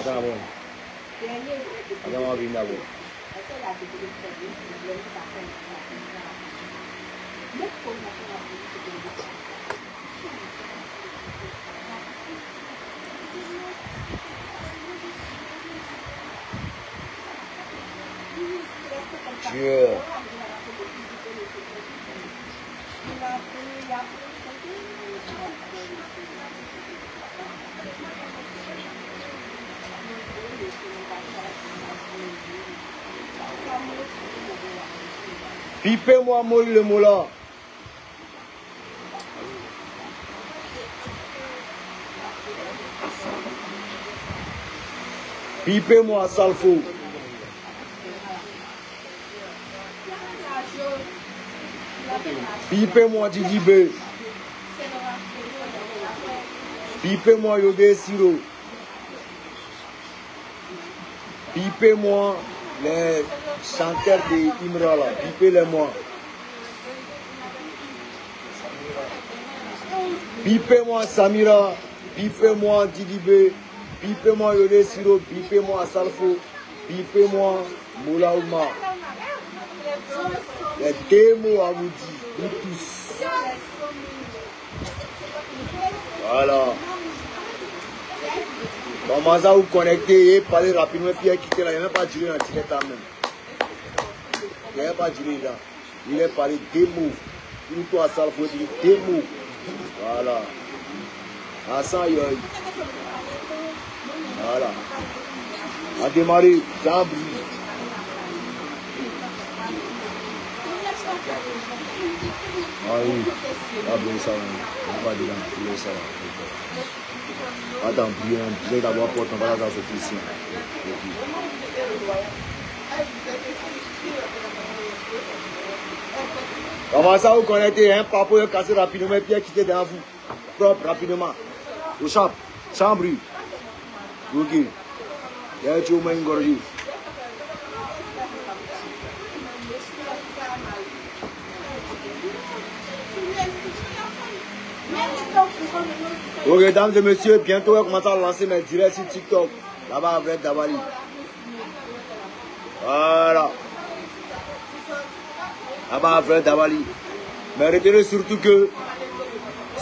Attends, bon. Attends, on va venir d'abord. Dieu. Pipez-moi Moïse le moulin. Pipez-moi Salfo. Pipez-moi Didibé. Pipez-moi Yodé Siro. Pipez-moi les chanteurs de Imra là. Pipez-les-moi. Pipez-moi Samira. Pipez-moi Didibé. Pipez-moi Yodé Siro. Pipez-moi Salfo. Pipez-moi Moulaouma. Les deux mots à vous dire, vous tous. Voilà. Commencez à vous connecter et parler rapidement. Puis quitter là. Il n'a même pas duré dans le temps même. Il n'a pas duré là. Il a parlé deux mots. Pour toi, ça, il faut dire deux mots. Voilà. À 100 yoï. Voilà. À démarrer, ça brille. Ah oui, ah bien ça, on va dire dans ça. Attends, bien d'abord pour ton bagage à ce ici. Comment ça vous connectez, hein, papa, casser rapidement et puis quitter devant vous. Propre, rapidement. Au champ, sans bruit. Ok. Il y a une main gorgée. Ok, mesdames et messieurs, bientôt on va commencer à lancer mes directs sur TikTok. Là-bas avec Dabali. Voilà. Là-bas avec Dabali. Mais retenez surtout que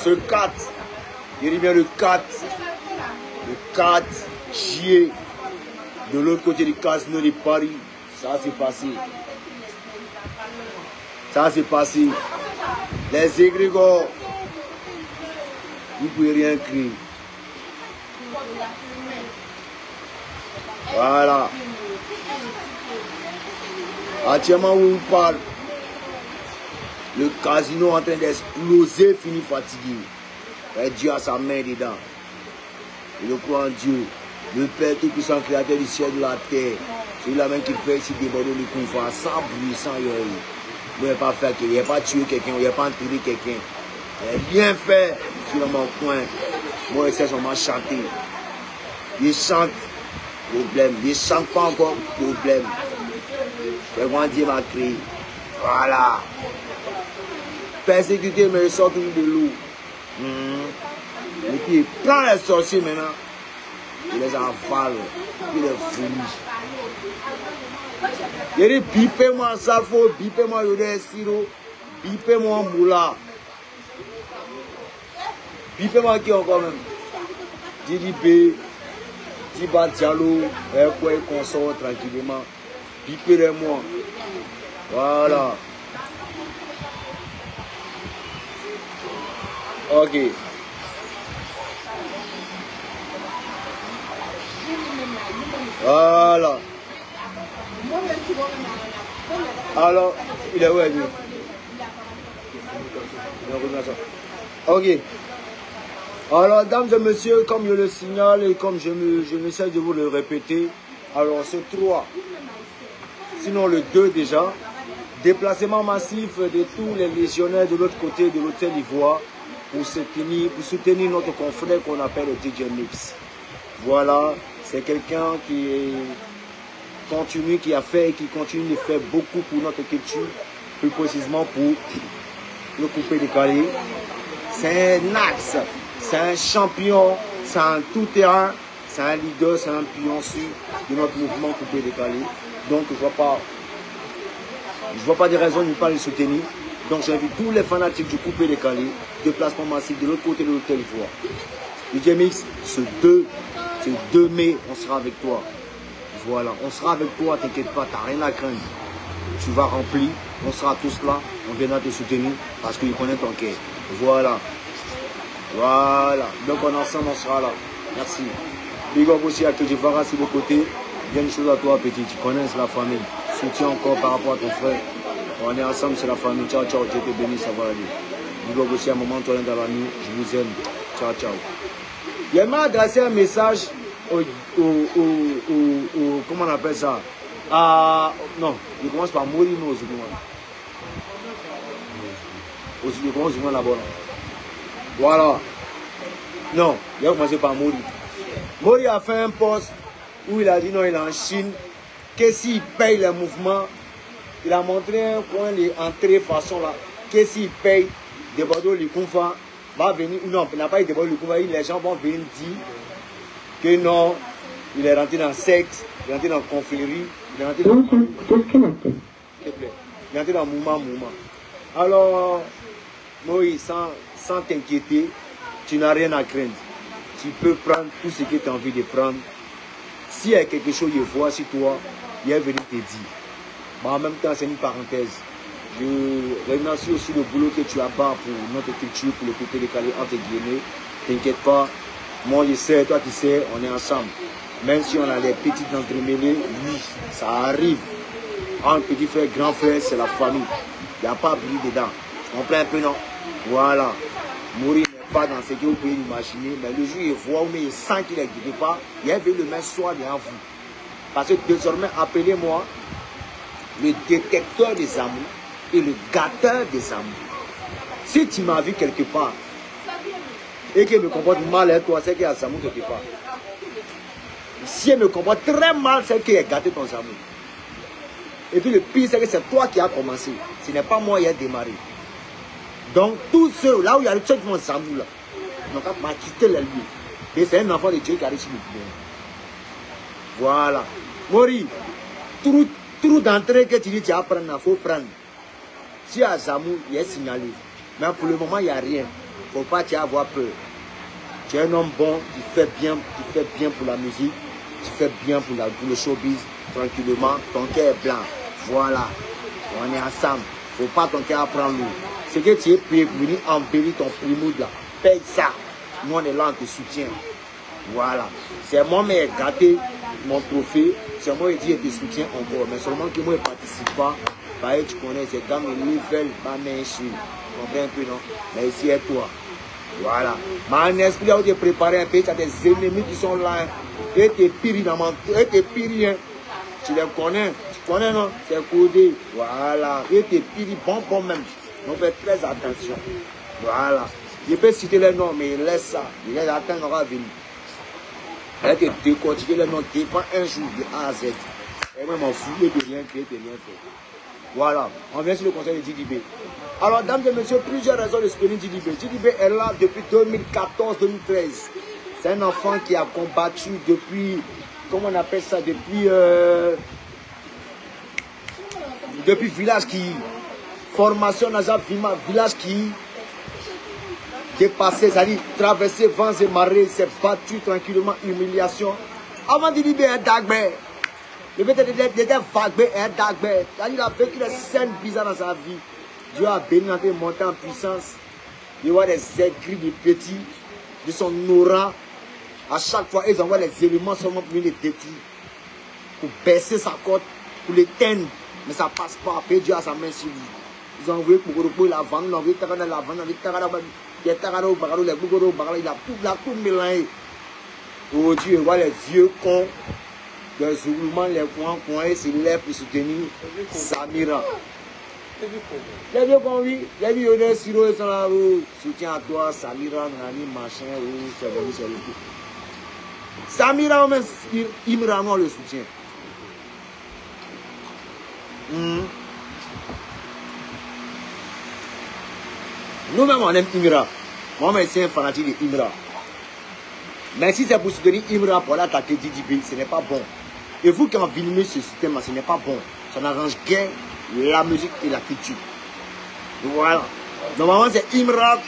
ce 4, je dis bien le 4 juillet, de l'autre côté du casino de Paris, ça s'est passé. Ça s'est passé. Les égrégores. Vous ne pouvez rien crier. Voilà. Actuellement, où on parle, le casino est en train d'exploser, fini fatigué. Et Dieu a sa main dedans. Et je crois en Dieu. Le Père Tout-Puissant, Créateur du ciel et de la terre. C'est la main qui fait ici déborder le confort, sans bruit, sans yoï. Il n'a pas fait, il n'a pas tué quelqu'un, il n'a pas enterré quelqu'un. Il a bien fait sur mon coin. Moi, c'est on m'a chanté. Il chante, problème. Il ne chante pas encore, problème. C'est quand Dieu m'a créé. Voilà. Persécuté, mais il sort toujours de l'eau. Et puis il prend les sorciers maintenant. Il les avale. Il les fourmille. Il dit bipez-moi Salfo, bipez-moi Yodé Siro, bipez-moi Moula. Bipez-moi qui encore même? Didi B, Diba Diallo, quoi qu'on sort tranquillement. Bipez-les-moi. Voilà. Ok. Voilà. Alors, il est où lui? Ok. Alors, dames et messieurs, comme je le signale et comme je n'essaie de vous le répéter, alors ce 3, sinon le 2 déjà, déplacement massif de tous les légionnaires de l'autre côté de l'hôtel Ivoire pour soutenir notre confrère qu'on appelle le DJ Mix. Voilà, c'est quelqu'un qui continue, qui a fait et qui continue de faire beaucoup pour notre culture, plus précisément pour le coupé décalé. C'est un axe, c'est un champion, c'est un tout-terrain, c'est un leader, c'est un pionnier de notre mouvement coupé décalé. Donc je vois pas de raison de ne pas le soutenir. Donc j'invite tous les fanatiques du coupé décalé, déplacement massif de l'autre côté de l'hôtel Ivoire. DJ Mix, ce 2 mai, on sera avec toi. Voilà, on sera avec toi, t'inquiète pas, t'as rien à craindre. Tu vas remplir, on sera tous là, on viendra te soutenir parce qu'il connaît ton cœur. Voilà. Voilà. Donc on est ensemble, on sera là. Merci. Big up aussi à Kedjivara sur le côté. Bien une chose à toi, petit. Tu connais, c'est la famille. Soutiens encore par rapport à ton frère. On est ensemble, c'est la famille. Ciao, ciao. Dieu te bénisse, ça va aller. Big up aussi à un moment, toi, dans la nuit. Je vous aime. Ciao, ciao. Il m'a adressé un message comment on appelle ça? Non, il commence par Morino aussi. Il commence là-bas. Voilà. Non, il a commencé par Mori. Mori a fait un post où il a dit non, il est en Chine. Que s'il paye les mouvements, il a montré un coin d'entrée façon là. Que s'il paye des Bordeaux, les Koufa va venir. Non, il n'a pas eu des Bordeaux, les Koufa. Les gens vont venir dire que non, il est rentré dans le sexe, il est rentré dans la confrérie, il est rentré dans il est rentré dans mouvement. Alors, Moïse, sans t'inquiéter, tu n'as rien à craindre. Tu peux prendre tout ce que tu as envie de prendre. S'il y a quelque chose qu'il voit sur toi, il est venu te dire. Mais en même temps, c'est une parenthèse. Je remercie aussi le boulot que tu as bas pour notre culture, pour le côté décalé entre guillemets. T'inquiète pas. Moi, je sais, toi, tu sais, on est ensemble. Même si on a les petites entremêlées, oui, ça arrive. Un petit frère, grand frère, c'est la famille. Il n'y a pas à briller dedans. Tu comprends un peu, non? Voilà. Mourir n'est pas dans ce que vous pouvez imaginer, mais le jour où il voit ou il sent qu'il est quelque part, il est venu le même soir derrière vous. Parce que désormais, appelez-moi le détecteur des amours et le gâteur des amours. Si tu m'as vu quelque part et qu'il me comporte mal avec toi, c'est qu'il y a un amour quelque part. Si elle me comporte très mal, c'est qu'il a gâté ton amour. Et puis le pire, c'est que c'est toi qui as commencé. Ce n'est pas moi qui ai démarré. Donc, tous ceux, là où il y a le truc de mon amour, là, ils n'ont pas quitté les lieux. Et c'est un enfant de Dieu qui arrive sur le pouvoir. Voilà. Mori, tout d'entrée que tu dis, tu vas prendre, il faut prendre. Si il y a Zamou, il est signalé. Mais pour le moment, il n'y a rien. Il ne faut pas avoir peur. Tu es un homme bon, tu fais bien pour la musique, tu fais bien pour le showbiz, tranquillement, ton cœur est blanc. Voilà. On est ensemble. Il ne faut pas ton cœur prendre l'eau. Ce que tu es payé pour venir embellir ton primoud là, paye ça. Nous, on est là, on te soutient. Voilà. C'est moi qui ai gâté mon trophée. C'est moi qui dis que je te soutiens encore. Mais seulement que moi, je ne participe pas. Bah, tu connais, c'est comme une nouvelle, ma main sur. Tu comprends un peu, non? Mais ici, est toi. Voilà. Mais en esprit, on te préparé un peu. Tu as des ennemis qui sont là. Et te pires dans mon. Et te pires. Tu les connais. Tu connais, non? C'est codé. Voilà. Et te pires bon même. Donc, faites très attention. Voilà. Je peux citer les noms, mais laisse ça. Il les attend, on va venir. Elle te décortiquer les noms, dépend un jour de A à Z. Et moi, m'en fous, et de rien créer, de rien faire. Voilà. On vient sur le conseil de JDB. Alors, dames et messieurs, plusieurs raisons de soutenir JDB. JDB est là depuis 2014-2013. C'est un enfant qui a combattu depuis, comment on appelle ça, depuis village qui, formation Nazar village qui dépassé, c'est-à-dire traverser vents et marées, s'est battu tranquillement, humiliation. Avant de dire un dagbe, le fait d'être vague, un dagbe, c'est-à-dire il a vécu des scènes bizarres dans sa vie. Dieu a béni en monter en puissance. Il voit des écrits de petits, de son aura. À chaque fois, ils envoient les éléments seulement pour les détruire, pour baisser sa côte, pour l'éteindre. Mais ça ne passe pas. Après, Dieu a sa main sur lui. Ils ont envoyé pour la vendre, ils ont envoyé la vendre, il a tout mélangé. Oh Dieu, voit les vieux cons, les roulements, les coins, et c'est l'air pour soutenir Samira. Les vieux cons, oui, les vieux de Siro, ils sont là, soutien à toi, Samira, Nani, machin, c'est venu sur le coup. Samira, même, il me rend le soutien. Nous-mêmes, on aime Imra. Moi, je suis un fanatique d'Imra. Mais si c'est pour soutenir Imra pour aller attaquer Didi B, ce n'est pas bon. Et vous qui envenimez ce système, ce n'est pas bon. Ça n'arrange guère la musique et la culture. Voilà. Normalement, c'est Imra,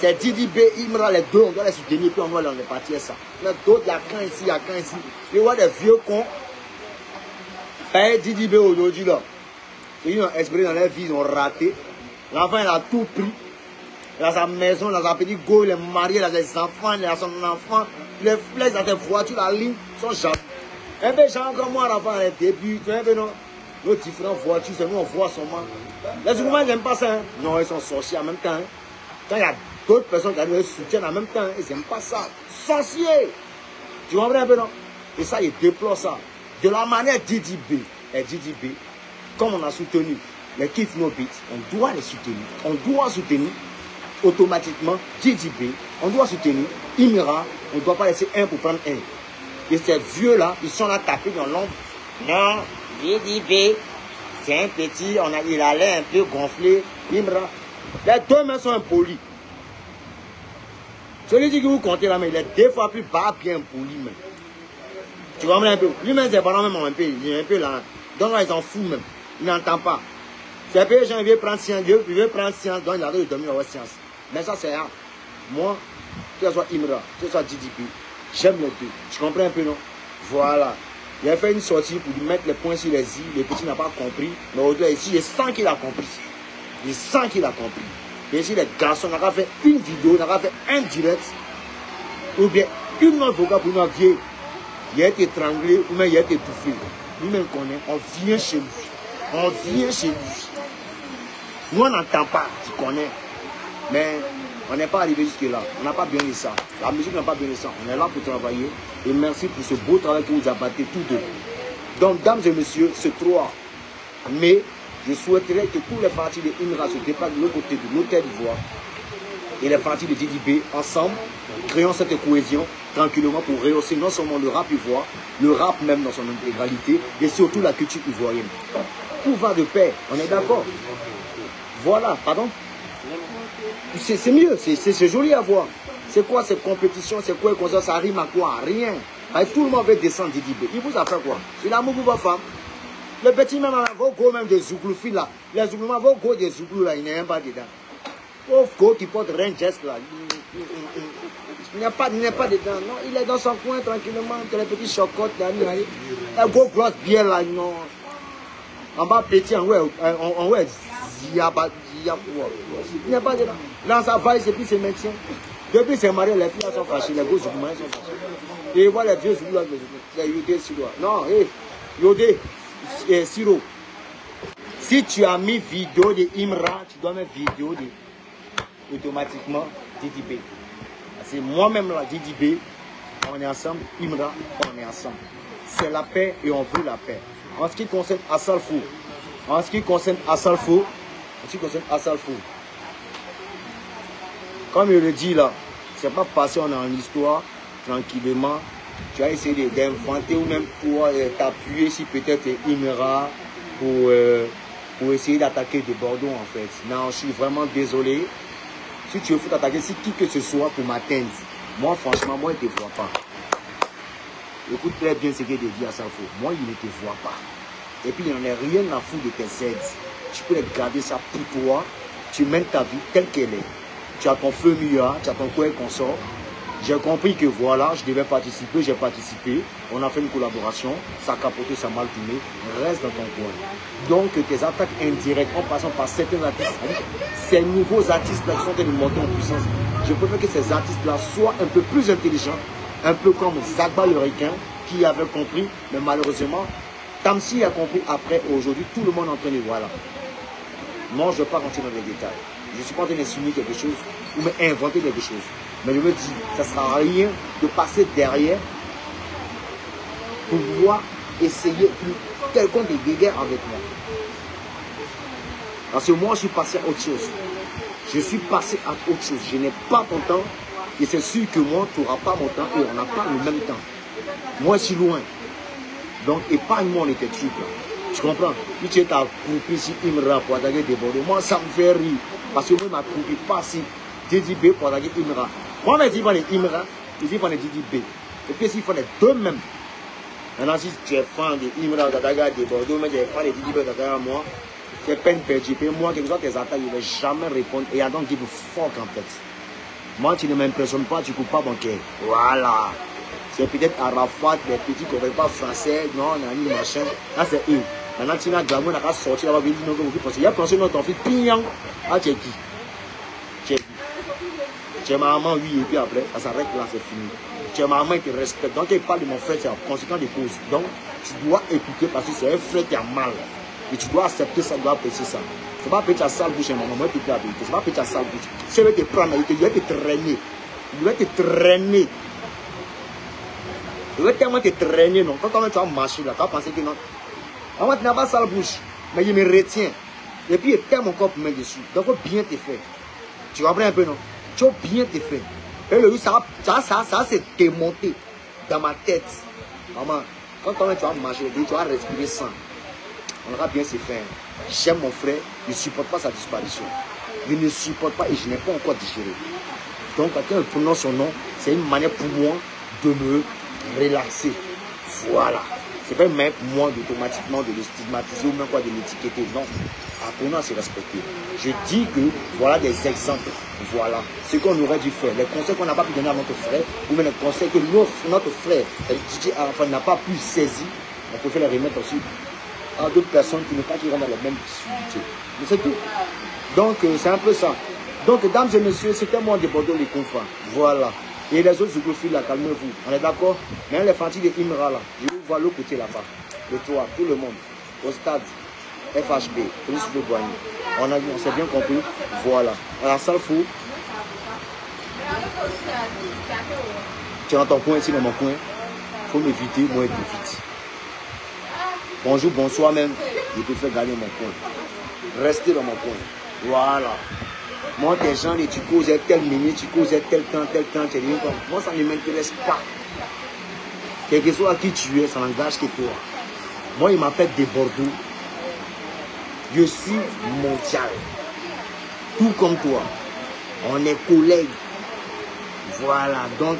c'est Didi B, Imra, les deux, on doit les soutenir, puis on doit les partir ça. Mais d'autres, il y a qu'un ici, il y a qu'un ici. Et voit des vieux cons. Didi B aujourd'hui là. Ils ont espéré dans leur vie, ils ont raté. L'enfant, il a tout pris. Il a sa maison, il a sa petite go, il est marié, il a ses enfants, il a son enfant. Les flèches, il a ses voitures, la ligne, sont jaloux. Un peu gens comme moi, l'enfant, les débuts, un peu non. Nos différentes voitures, c'est nous, on voit seulement. Les Zougoumas, ils n'aiment pas ça. Hein. Non, ils sont sorciers en même temps. Hein. Quand il y a d'autres personnes qui les soutiennent en même temps, hein, ils n'aiment pas ça. Sorciers! Tu comprends un peu, non? Et ça, ils déplorent ça. De la manière Didi B et Didi B, comme on a soutenu les Kiff No Beats, on doit les soutenir. On doit soutenir automatiquement Didi B, on doit soutenir Imra, on ne doit pas laisser un pour prendre un. Et ces vieux-là, ils sont là tapés dans l'ombre. Non, Didi B, c'est un petit, il a l'air un peu gonflé. Imra, les deux mains sont impolis. Je lui dis que vous comptez là, mais il est deux fois plus bas, bien poli même. Tu comprends un peu? Lui-même, c'est pas même un peu, il est un peu là. Donc là, ils s'en foutent même. Il n'entend pas. C'est peu les gens, ils veulent prendre science, ils veulent prendre science, donc il a de dormir dans la science. Mais ça, c'est rare. Moi, que ce soit Imra, que ce soit Didi B, j'aime les deux. Tu comprends un peu, non? Voilà. Il a fait une sortie pour lui mettre les points sur les i. Les petits n'ont pas compris. Mais au-delà ici, je sens qu'il a compris. Je sens qu'il a compris. Et ici, les garçons n'ont pas fait une vidéo, n'ont pas fait un direct. Ou bien une autre vocal pour une vieille. Il a été étranglé ou bien il a été étouffé. Lui-même connaît. On vient chez lui. On vient chez lui. Nous, on n'entend pas. Tu connais. Mais on n'est pas arrivé jusque-là. On n'a pas bien dit ça. La musique n'a pas bien dit ça. On est là pour travailler. Et merci pour ce beau travail que vous abattez tous deux. Donc, dames et messieurs, ce 3 mai, je souhaiterais que tous les partis de Imra se déplacent de l'autre côté de l'hôtel d'Ivoire et les partis de Didi B ensemble, créons cette cohésion tranquillement pour rehausser non seulement le rap ivoire, le rap même dans son intégralité et surtout la culture ivoirienne. Tout va de pair, on est d'accord. Voilà, pardon. C'est mieux, c'est joli à voir. C'est quoi cette compétition, c'est quoi comme ça rime à quoi? Rien. Tout le monde veut descendre Didi B. Il vous a fait quoi? Il a beaucoup de femmes. Le petit même, vos go même des Zouglou là. Les Zouglou, vos go des Zouglou là, il n'est même pas dedans. Vos go qui portent Rangers là. Il n'est pas dedans. Non, il est dans son coin tranquillement, entre les petits chocottes là. Un gros grosse bière là, non. En bas petit, on voit Ziaba. Il n'est pas dedans. Dans sa valise et puis ses maintient. Depuis ses mariés, les filles sont fâchées, les gros Zouglou sont fâchés. Et ils voient les vieux Zouglou là, les Yodé Sirois. Non, Yodé. Siro, si tu as mis vidéo de Imra, tu dois mettre vidéo de automatiquement Didi B. C'est moi-même là, Didi B, on est ensemble, Imra, on est ensemble. C'est la paix et on veut la paix. En ce qui concerne Assalfo, comme je le dis là, c'est pas passé, on est en histoire, tranquillement. Tu as essayé d'inventer ou même pour t'appuyer si peut-être Imra pour essayer d'attaquer de Bordeaux en fait. Non, je suis vraiment désolé. Si tu veux t'attaquer, si qui que ce soit pour m'atteindre, moi franchement, moi il ne te voit pas. Écoute très bien ce qu'il te dit à sa faute. Moi il ne te voit pas. Et puis il n'en a rien à foutre de tes aides. Tu peux garder ça pour toi. Tu mènes ta vie telle qu'elle est. Tu as ton feu Mia, tu as ton coin consort. J'ai compris que voilà, je devais participer, j'ai participé, on a fait une collaboration, ça a capoté, ça a mal tourné, reste dans ton coin. Donc tes attaques indirectes en passant par certains artistes, ces nouveaux artistes-là qui sont en train de monter en puissance, je préfère que ces artistes-là soient un peu plus intelligents, un peu comme Zagba le requin qui avait compris, mais malheureusement, Tamsi a compris après, aujourd'hui, tout le monde est en train de voilà. Moi, je ne vais pas rentrer dans les détails. Je ne suis pas en train d'insinuer quelque chose ou m'inventer quelque chose. Mais je me dis, ça ne sert à rien de passer derrière pour pouvoir essayer quelqu'un de guéguerre avec moi. Parce que moi, je suis passé à autre chose. Je suis passé à autre chose. Je n'ai pas ton temps. Et c'est sûr que moi, tu n'auras pas mon temps et on n'a pas le même temps. Moi, je suis loin. Donc, épargne-moi les trucs là. Tu comprends? Si tu es ta groupie, si Imra pour attaquer des Bordeaux, moi, ça me fait rire. Parce que moi, ma groupie pas si Didi B pour attaquer Imra. Moi, je dis, les Imra, Ici, ils font des Didi B. Et puis ici, ils font les deux mêmes. Maintenant, si tu es fan de Imra Tataga de Bordeaux, mais tu es fan de Didi B Tataga, moi, c'est peine perdue. Moi, quelles que soient tes attaques, je ne vais jamais répondre. Et I don't give a fuck en fait. Moi, tu ne m'impressionnes pas, tu ne coupes pas mon cœur. Voilà. C'est peut-être Arafat, les petits qui ne comprennent pas français, non, on a mis machin. Là, c'est eux. Maintenant, tu n'as jamais sorti là-bas, il y a pensé dans ton fils, pignon. Ah, tu es qui? Tu es qui? Tu es ma maman, oui, et puis après, ça s'arrête là, c'est fini. Tu es ma maman, il te respecte. Donc, il parle de mon frère, c'est en conséquence des causes. Donc, tu dois écouter parce que c'est un frère qui a mal. Et tu dois accepter ça, tu dois apprécier ça. C'est pas petit à sale bouche, maman, moi, tu te la vérité. C'est pas petit à sale bouche. Si elle veut te prendre, il doit te traîner. Il doit te traîner. Il doit tellement te traîner, non. Quand tu vas marcher là, tu vas penser que non. Moi, tu n'as pas sale bouche, mais il me retient. Et puis, il perd mon corps pour mettre dessus. Donc, il faut bien te faire. Tu comprends un peu, non? Tu vas bien te faire. Et le ça s'est démonté dans ma tête. Maman, quand tu vas marcher, tu vas respirer sans. On aura bien se faire. J'aime mon frère, je ne supporte pas sa disparition. Je ne supporte pas et je n'ai pas encore digéré. Donc, quand je prononce son nom, c'est une manière pour moi de me relaxer. Voilà. C'est pas même moi automatiquement de le stigmatiser ou même quoi de l'étiqueter. Non. Apprenons à se respecter. Je dis que voilà des exemples. Voilà. Ce qu'on aurait dû faire. Les conseils qu'on n'a pas pu donner à notre frère, ou même les conseils que notre frère, DJ Arafat, n'a pas pu saisir, on peut faire les remettre aussi à d'autres personnes qui ne pas qui rentrent dans les mêmes difficultés. Mais c'est tout. Donc, c'est un peu ça. Donc, dames et messieurs, c'était moi de Bordeaux les confrères. Voilà. Et les autres zougophiles là, calmez-vous. On est d'accord? Mais les fantis de Imra là, je vous vois l'autre côté là-bas. Le toit, tout le monde. Au stade, FHB, Police de Boigny. On s'est bien compris. Voilà. À la salle fou. Tu es dans ton coin ici, dans mon coin. Il faut m'éviter, moi être vite. Bonjour, bonsoir même. Je peux faire gagner mon coin. Restez dans mon coin. Voilà. Moi, tes gens, tu causais tel minute, tu causais tel temps, tu es venu comme. Moi, ça ne m'intéresse pas. Quel que soit qui tu es, ça n'engage que toi. Moi, il m'appelle de Bordeaux. Je suis mondial. Tout comme toi. On est collègues. Voilà. Donc,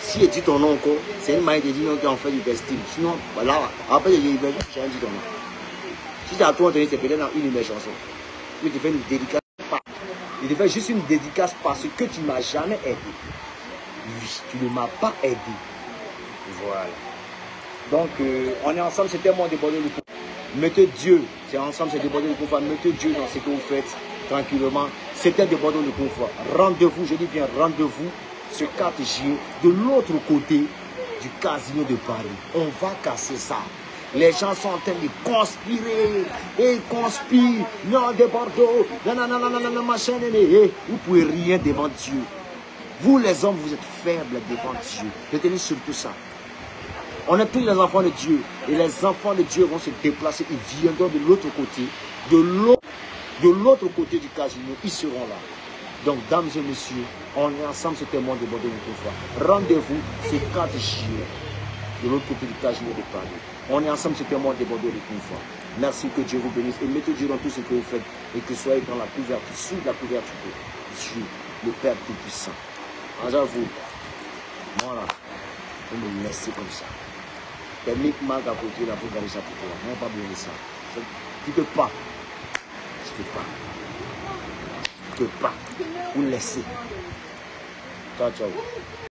si je dis ton nom encore, c'est une manière de dire non qu'on fait du vesting. Sinon, voilà. Après, j'ai dit ton nom. Si tu as tout entendu, c'est peut-être dans une de mes chansons. Je te fais une dédicace. Je te fais juste une dédicace parce que tu ne m'as jamais aidé. Oui, tu ne m'as pas aidé. Voilà. Donc, on est ensemble, c'était moi de Bordeaux le Confort. Mettez Dieu, c'est ensemble, c'est de Bordeaux le Confort. Mettez Dieu dans ce que vous faites tranquillement. C'était de Bordeaux le Confort. Rendez-vous, je dis bien rendez-vous, ce 4 juillet, de l'autre côté du casino de Paris. On va casser ça. Les gens sont en train de conspirer. Et ils conspirent. Non, de Bordeaux. Non, machin. Vous ne pouvez rien devant Dieu. Vous, les hommes, vous êtes faibles devant Dieu. Retenez surtout ça. On est tous les enfants de Dieu. Et les enfants de Dieu vont se déplacer. Ils viendront de l'autre côté. De l'autre côté du casino. Ils seront là. Donc, dames et messieurs, on est ensemble. C'était moi de Bordeaux une fois. Rendez-vous ce 4 juillet. De l'autre côté du casino de Paris. On est ensemble, c'était moi de Bordeaux une fois. Merci, que Dieu vous bénisse. Et mettez Dieu dans tout ce que vous faites. Et que soyez dans la couverture, sous la couverture de Dieu, le Père Tout-Puissant. Alors vous, voilà, vous me laissez comme ça. Les Micmacs à côté, là, vous gardez ça pour toi. On n'a pas besoin de ça. Tu ne peux pas. Tu ne peux pas. Tu ne peux pas. Vous laissez. Ciao, ciao.